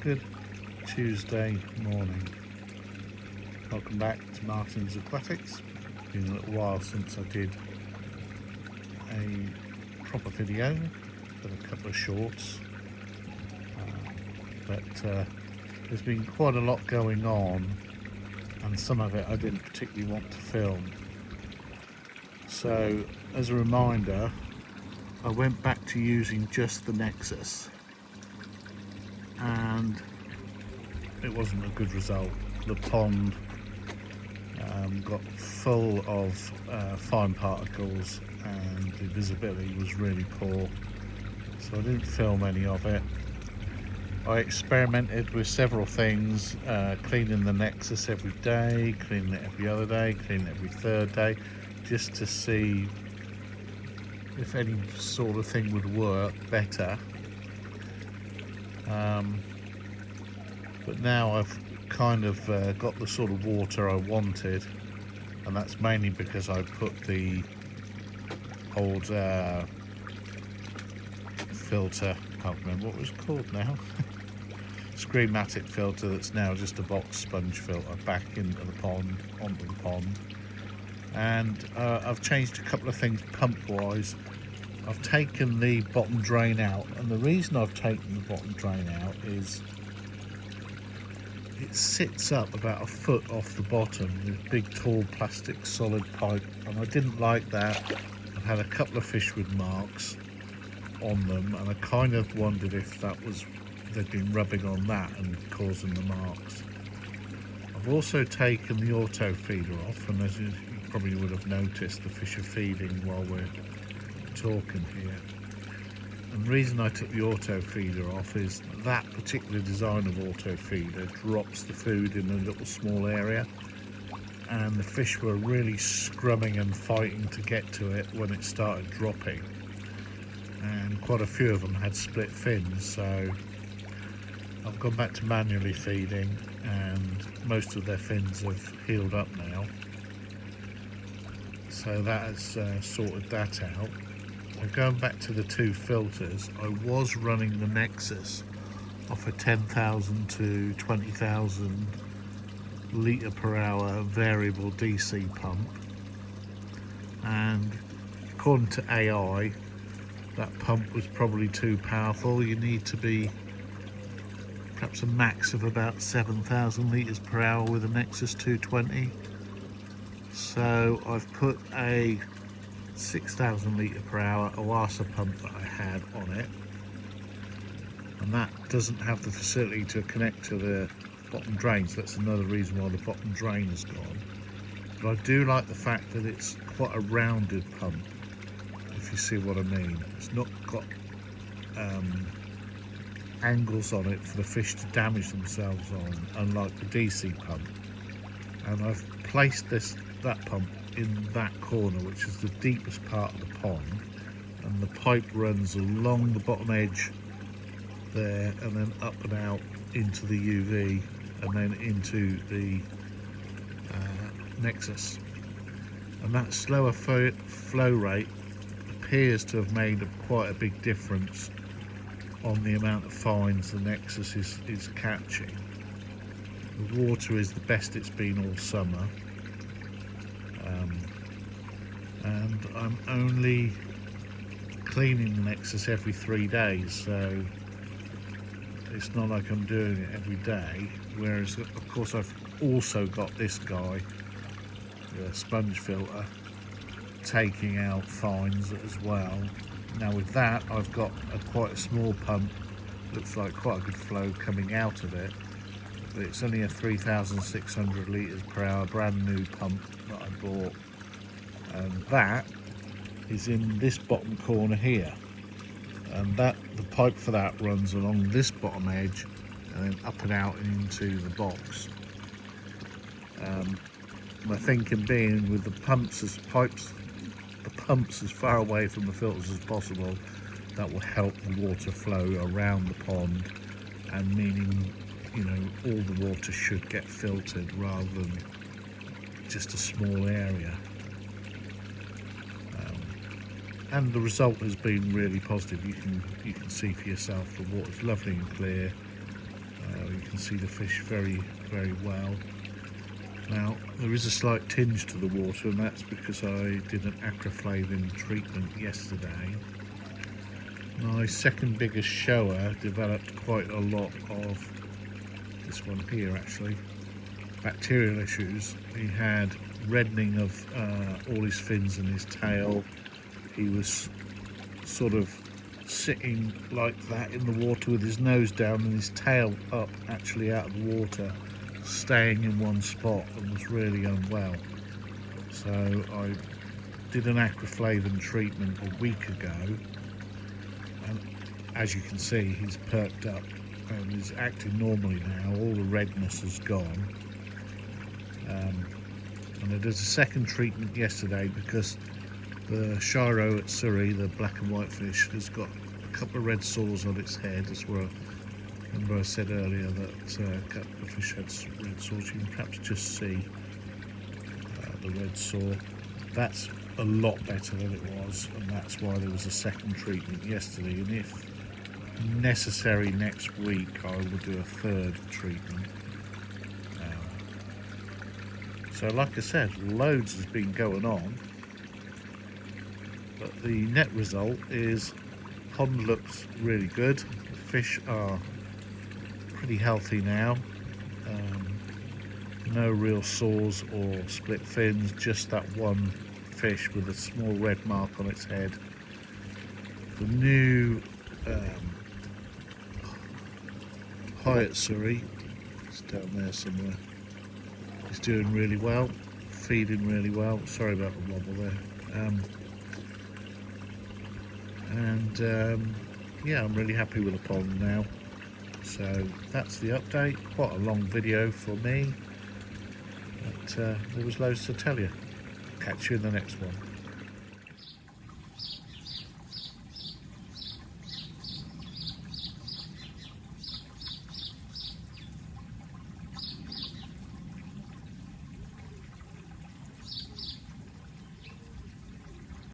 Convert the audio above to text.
Good Tuesday morning. Welcome back to Martin's Aquatics. It's been a little while since I did a proper video, but a couple of shorts. But there's been quite a lot going on, and some of it I didn't particularly want to film. So as a reminder, I went back to using just the Nexus, and it wasn't a good result. The pond got full of fine particles and the visibility was really poor, so I didn't film any of it. I experimented with several things, cleaning the Nexus every day, cleaning it every other day, cleaning it every third day, just to see if any sort of thing would work better. But now I've kind of got the sort of water I wanted, and that's mainly because I put the old filter, can't remember what it was called now, Screenmatic filter that's now just a box sponge filter back into the pond, onto the pond. And I've changed a couple of things pump wise. I've taken the bottom drain out, and the reason I've taken the bottom drain out is it sits up about a foot off the bottom, this big tall plastic solid pipe, and I didn't like that. I've had a couple of fish with marks on them, and I kind of wondered if that was, they'd been rubbing on that and causing the marks. I've also taken the auto feeder off, and as you probably would have noticed, the fish are feeding while we're talking here. And the reason I took the auto feeder off is that particular design of auto feeder drops the food in a little small area, and the fish were really scrumming and fighting to get to it when it started dropping, and quite a few of them had split fins. So I've gone back to manually feeding, and most of their fins have healed up now, so that has sorted that out. Going back to the two filters, I was running the Nexus off a 10,000 to 20,000 litre per hour variable DC pump, and according to AI, that pump was probably too powerful. You need to be perhaps a max of about 7,000 litres per hour with a Nexus 220. So I've put a 6,000 litre per hour Oasa pump that I had on it, and that doesn't have the facility to connect to the bottom drain, so that's another reason why the bottom drain is gone. But I do like the fact that it's quite a rounded pump, if you see what I mean. It's not got angles on it for the fish to damage themselves on, unlike the DC pump. And I've placed that pump in that corner, which is the deepest part of the pond, and the pipe runs along the bottom edge there and then up and out into the UV and then into the Nexus. And that slower flow rate appears to have made quite a big difference on the amount of fines the Nexus is catching. The water is the best it's been all summer, and I'm only cleaning the Nexus every 3 days, so it's not like I'm doing it every day. Whereas of course I've also got this guy, the sponge filter, taking out fines as well. Now with that, I've got quite a small pump, looks like quite a good flow coming out of it, but it's only a 3,600 litres per hour brand new pump that I bought, and that is in this bottom corner here, and the pipe for that runs along this bottom edge and then up and out and into the box. My thinking being, with the pumps as far away from the filters as possible, that will help the water flow around the pond, and meaning, you know, all the water should get filtered rather than just a small area. And the result has been really positive. You can see for yourself the water's lovely and clear. you can see the fish very, very well. Now, there is a slight tinge to the water, and that's because I did an acroflavin treatment yesterday. My second biggest shower developed quite a lot of, this one here actually, bacterial issues. He had reddening of all his fins and his tail. He was sort of sitting like that in the water with his nose down and his tail up, actually out of the water, staying in one spot, and was really unwell. So I did an acroflavin treatment a week ago, and as you can see, he's perked up and he's acting normally now. All the redness has gone. And I did a second treatment yesterday because the Shiro at Surrey, the black and white fish, has got a couple of red sores on its head as well. Remember I said earlier that a couple of fish had red sores. You can perhaps just see the red sore. That's a lot better than it was, and that's why there was a second treatment yesterday. And if necessary, next week I will do a third treatment. So like I said, loads has been going on, but the net result is pond looks really good. The fish are pretty healthy now. No real sores or split fins, just that one fish with a small red mark on its head. The new Hyatt Surrey, it's down there somewhere. He's doing really well, feeding really well. Sorry about the wobble there. Yeah, I'm really happy with the pond now. So that's the update. Quite a long video for me, but there was loads to tell you. Catch you in the next one.